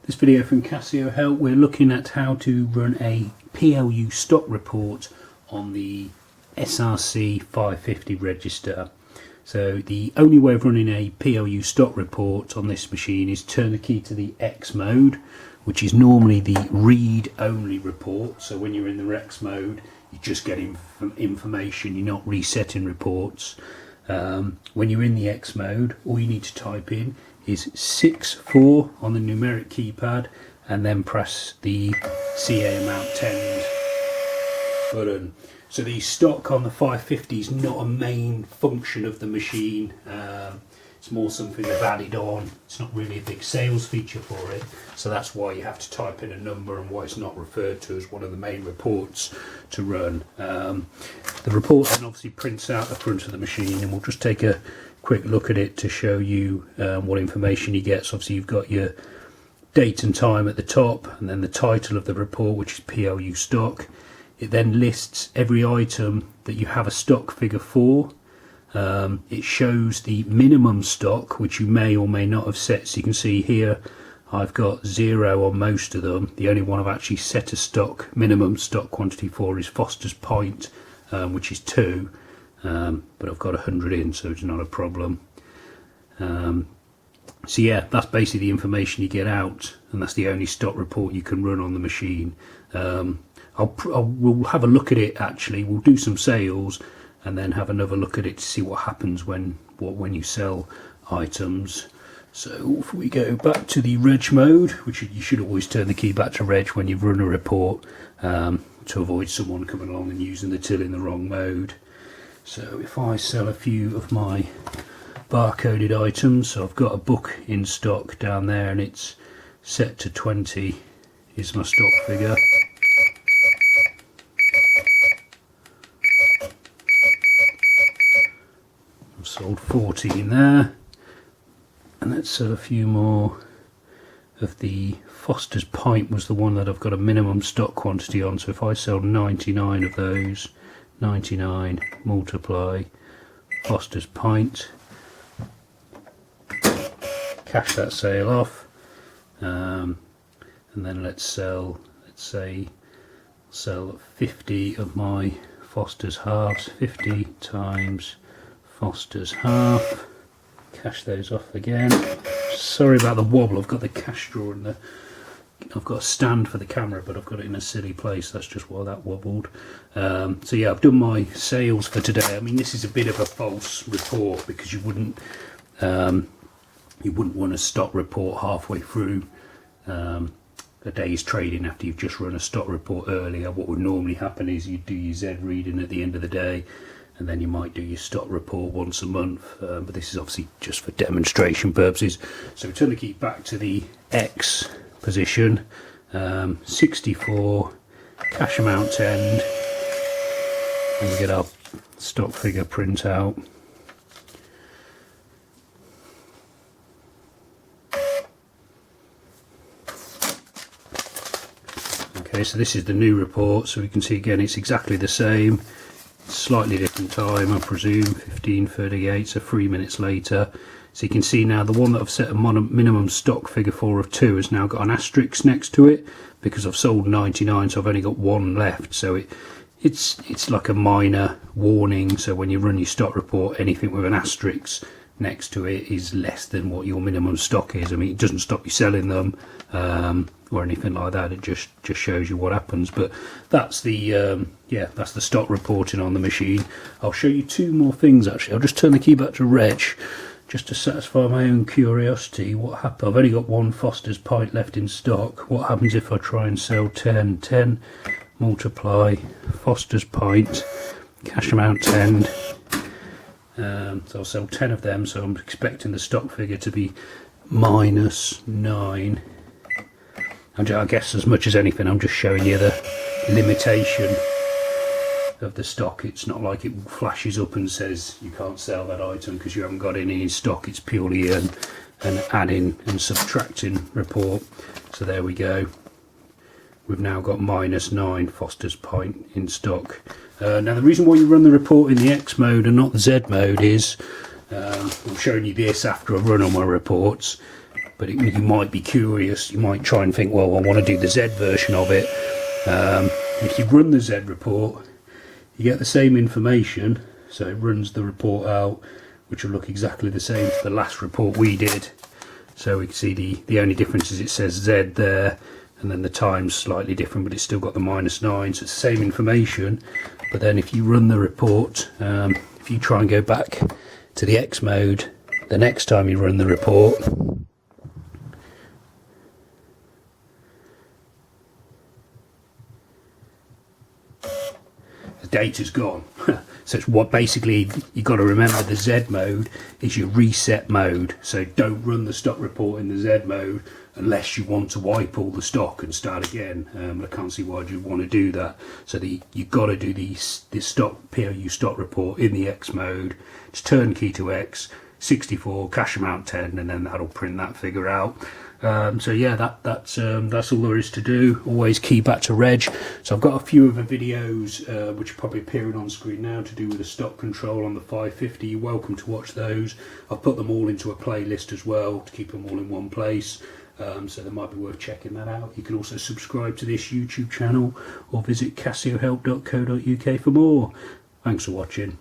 This video from Casio Help, we're looking at how to run a PLU stock report on the SR-C550 register. So the only way of running a PLU stock report on this machine is turn the key to the X mode, which is normally the read only report. So when you're in the X mode, you're just getting information, you're not resetting reports. When you're in the X mode, all you need to type in is 64 on the numeric keypad and then press the CA amount 10 button. So the stock on the 550 is not a main function of the machine. It's more something they've added on. It's not really a big sales feature for it, so that's why you have to type in a number and why it's not referred to as one of the main reports to run. The report then obviously prints out the front of the machine, and we'll just take a quick look at it to show you what information you get. So obviously you've got your date and time at the top, and then the title of the report, which is PLU stock. It then lists every item that you have a stock figure for. It shows the minimum stock, which you may or may not have set. So you can see here I've got 0 on most of them. The only one I've actually set a minimum stock quantity for is Foster's Pint, which is 2, but I've got 100 in, so it's not a problem. So yeah, that's basically the information you get out, and that's the only stock report you can run on the machine. We'll have a look at it actually. We'll do some sales and then have another look at it to see what happens when you sell items. So if we go back to the reg mode, which you should always turn the key back to reg when you've run a report, to avoid someone coming along and using the till in the wrong mode. So if I sell a few of my barcoded items, so I've got a book in stock down there and it's set to 20 is my stock figure. I've sold 40 in there, and let's sell a few more of the Foster's Pint was the one that I've got a minimum stock quantity on. So if I sell 99 of those, 99 multiply Foster's Pint, cash that sale off, and then let's say sell 50 of my Foster's halves. 50 times Foster's half, cash those off again. Sorry about the wobble, I've got the cash drawer and I've got a stand for the camera, but I've got it in a silly place. That's just why that wobbled. So yeah, I've done my sales for today. I mean, this is a bit of a false report because you wouldn't want a stock report halfway through a day's trading after you've just run a stock report earlier. What would normally happen is you do your Z reading at the end of the day, and then you might do your stock report once a month, but this is obviously just for demonstration purposes. So we turn the key back to the X position, 64, cash amount end, and we get our stock figure printout. Okay, so this is the new report, so we can see again it's exactly the same. Slightly different time, I presume, 15:38, so 3 minutes later. So you can see now the one that I've set a minimum stock figure for of 2 has now got an asterisk next to it because I've sold 99, so I've only got 1 left. So it's like a minor warning. So when you run your stock report, anything with an asterisk next to it is less than what your minimum stock is. I mean, it doesn't stop you selling them or anything like that. It just shows you what happens. But that's the that's the stock reporting on the machine. I'll show you 2 more things actually. I'll just turn the key back to reg just to satisfy my own curiosity. What happened? I've only got 1 Foster's Pint left in stock. What happens if I try and sell 10? 10 multiply Foster's Pint, cash amount 10. So I'll sell 10 of them, so I'm expecting the stock figure to be -9. I guess as much as anything I'm just showing you the limitation of the stock. It's not like it flashes up and says you can't sell that item because you haven't got any in stock. It's purely an adding and subtracting report. So there we go. We've now got -9 Foster's Pint in stock. Now the reason why you run the report in the X mode and not the Z mode is, I'm showing you this after I've run all my reports, but you might be curious, you might try and think, well, I want to do the Z version of it. If you run the Z report, you get the same information, so it runs the report out, which will look exactly the same as the last report we did. So we can see the only difference is it says Z there, and then the time's slightly different, but it's still got the -9, so it's the same information. But then if you run the report, if you try and go back to the X mode the next time you run the report, the data's gone. So it's what basically you've got to remember, the Z mode is your reset mode. So don't run the stock report in the Z mode unless you want to wipe all the stock and start again. I can't see why you'd want to do that. So you've got to do this stock POU stock report in the X mode. It's turnkey to X, 64, cash amount 10, and then that'll print that figure out. So yeah, that's all there is to do. Always key back to reg. So I've got a few other videos which are probably appearing on screen now to do with the stock control on the 550. You're welcome to watch those. I've put them all into a playlist as well to keep them all in one place. So they might be worth checking that out. You can also subscribe to this YouTube channel or visit casiohelp.co.uk for more. Thanks for watching.